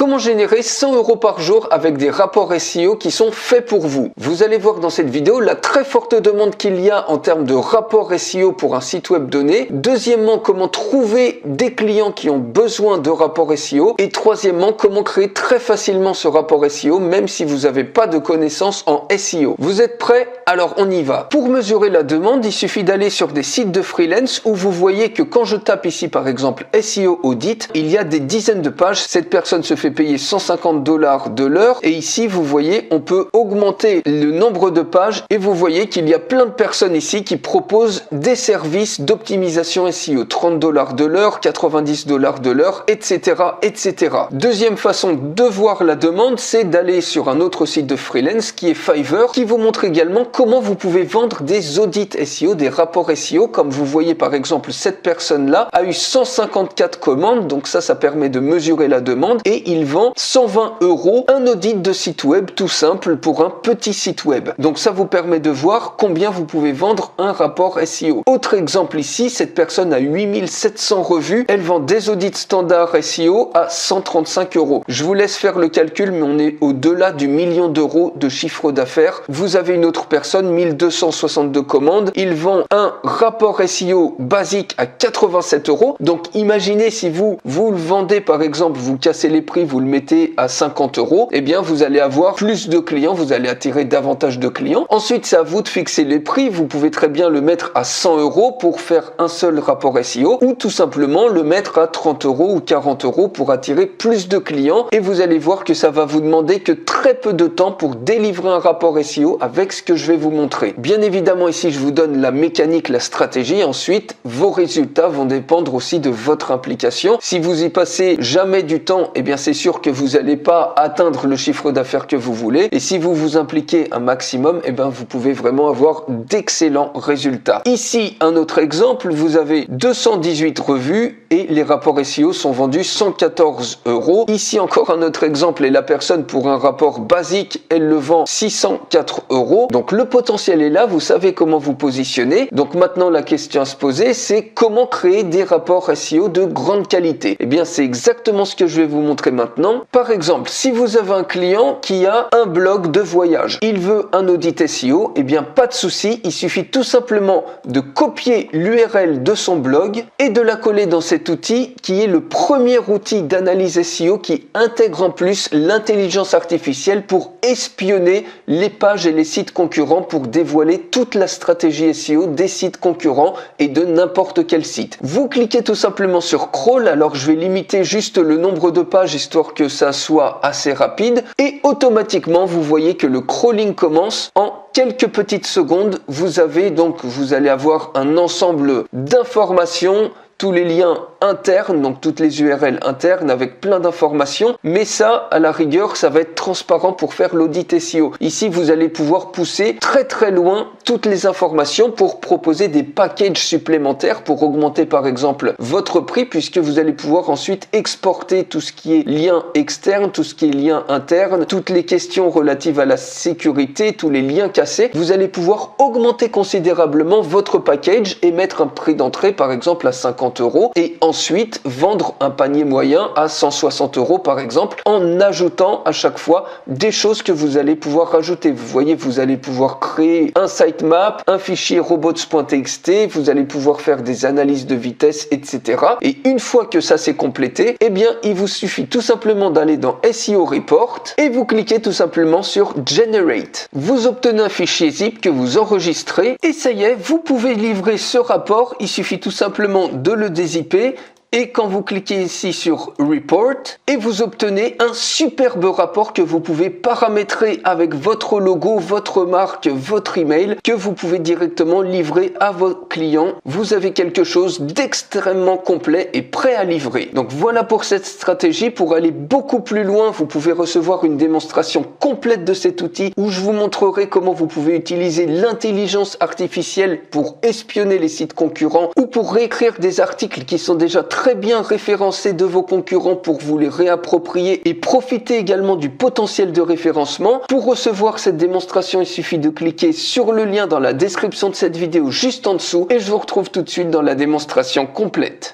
Comment générer 100 € par jour avec des rapports SEO qui sont faits pour vous? Vous allez voir dans cette vidéo la très forte demande qu'il y a en termes de rapports SEO pour un site web donné. Deuxièmement, comment trouver des clients qui ont besoin de rapports SEO. Et troisièmement, comment créer très facilement ce rapport SEO même si vous n'avez pas de connaissances en SEO. Vous êtes prêts? Alors on y va. Pour mesurer la demande, il suffit d'aller sur des sites de freelance où vous voyez que quand je tape ici par exemple SEO Audit, il y a des dizaines de pages. Cette personne se fait payer 150 $ de l'heure et ici vous voyez on peut augmenter le nombre de pages et vous voyez qu'il y a plein de personnes ici qui proposent des services d'optimisation SEO, 30 $ de l'heure, 90 $ de l'heure, etc., etc. Deuxième façon de voir la demande, c'est d'aller sur un autre site de freelance qui est Fiverr, qui vous montre également comment vous pouvez vendre des audits SEO, des rapports SEO. Comme vous voyez par exemple, cette personne là a eu 154 commandes, donc ça permet de mesurer la demande, et il vend 120 € un audit de site web tout simple pour un petit site web. Donc ça vous permet de voir combien vous pouvez vendre un rapport SEO. Autre exemple ici, cette personne a 8700 revues, elle vend des audits standards SEO à 135 €. Je vous laisse faire le calcul, mais on est au-delà du million d'euros de chiffre d'affaires. Vous avez une autre personne, 1262 commandes, il vend un rapport SEO basique à 87 €. Donc imaginez si vous le vendez par exemple, vous cassez les prix, vous le mettez à 50 €, eh bien vous allez avoir plus de clients, vous allez attirer davantage de clients. Ensuite, c'est à vous de fixer les prix. Vous pouvez très bien le mettre à 100 € pour faire un seul rapport SEO ou tout simplement le mettre à 30 € ou 40 € pour attirer plus de clients, et vous allez voir que ça va vous demander que très peu de temps pour délivrer un rapport SEO avec ce que je vais vous montrer. Bien évidemment, ici je vous donne la mécanique, la stratégie. Ensuite, vos résultats vont dépendre aussi de votre implication. Si vous y passez jamais du temps, eh bien c'est sûr que vous n'allez pas atteindre le chiffre d'affaires que vous voulez, et si vous vous impliquez un maximum, eh bien vous pouvez vraiment avoir d'excellents résultats. Ici un autre exemple, vous avez 218 revues et les rapports SEO sont vendus 114 €. Ici encore un autre exemple, et la personne pour un rapport basique, elle le vend 604 €. Donc le potentiel est là, vous savez comment vous positionner. Donc maintenant la question à se poser, c'est comment créer des rapports SEO de grande qualité. Eh bien c'est exactement ce que je vais vous montrer maintenant. Par exemple, si vous avez un client qui a un blog de voyage, il veut un audit SEO, eh bien pas de souci, il suffit tout simplement de copier l'URL de son blog et de la coller dans cet outil qui est le premier outil d'analyse SEO qui intègre en plus l'intelligence artificielle pour espionner les pages et les sites concurrents, pour dévoiler toute la stratégie SEO des sites concurrents et de n'importe quel site. Vous cliquez tout simplement sur Crawl, alors je vais limiter juste le nombre de pages histoire que ça soit assez rapide, et automatiquement vous voyez que le crawling commence. En quelques petites secondes, vous allez avoir un ensemble d'informations, tous les liens internes, donc toutes les URL internes avec plein d'informations, mais ça, à la rigueur, ça va être transparent pour faire l'audit SEO. Ici, vous allez pouvoir pousser très loin toutes les informations pour proposer des packages supplémentaires pour augmenter par exemple votre prix, puisque vous allez pouvoir ensuite exporter tout ce qui est lien externe, tout ce qui est lien interne, toutes les questions relatives à la sécurité, tous les liens cassés. Vous allez pouvoir augmenter considérablement votre package et mettre un prix d'entrée par exemple à 50 € et ensuite vendre un panier moyen à 160 € par exemple, en ajoutant à chaque fois des choses que vous allez pouvoir rajouter. Vous voyez, vous allez pouvoir créer un sitemap, un fichier robots.txt, vous allez pouvoir faire des analyses de vitesse, etc. Et une fois que ça c'est complété, eh bien il vous suffit tout simplement d'aller dans SEO Report et vous cliquez tout simplement sur Generate. Vous obtenez un fichier zip que vous enregistrez et ça y est, vous pouvez livrer ce rapport. Il suffit tout simplement de le dézipper, et quand vous cliquez ici sur Report, et vous obtenez un superbe rapport que vous pouvez paramétrer avec votre logo, votre marque, votre email, que vous pouvez directement livrer à vos clients. Vous avez quelque chose d'extrêmement complet et prêt à livrer. Donc voilà pour cette stratégie. Pour aller beaucoup plus loin, vous pouvez recevoir une démonstration complète de cet outil où je vous montrerai comment vous pouvez utiliser l'intelligence artificielle pour espionner les sites concurrents ou pour réécrire des articles qui sont déjà très bien référencés de vos concurrents pour vous les réapproprier et profiter également du potentiel de référencement. Pour recevoir cette démonstration, il suffit de cliquer sur le lien dans la description de cette vidéo juste en dessous et je vous retrouve tout de suite dans la démonstration complète.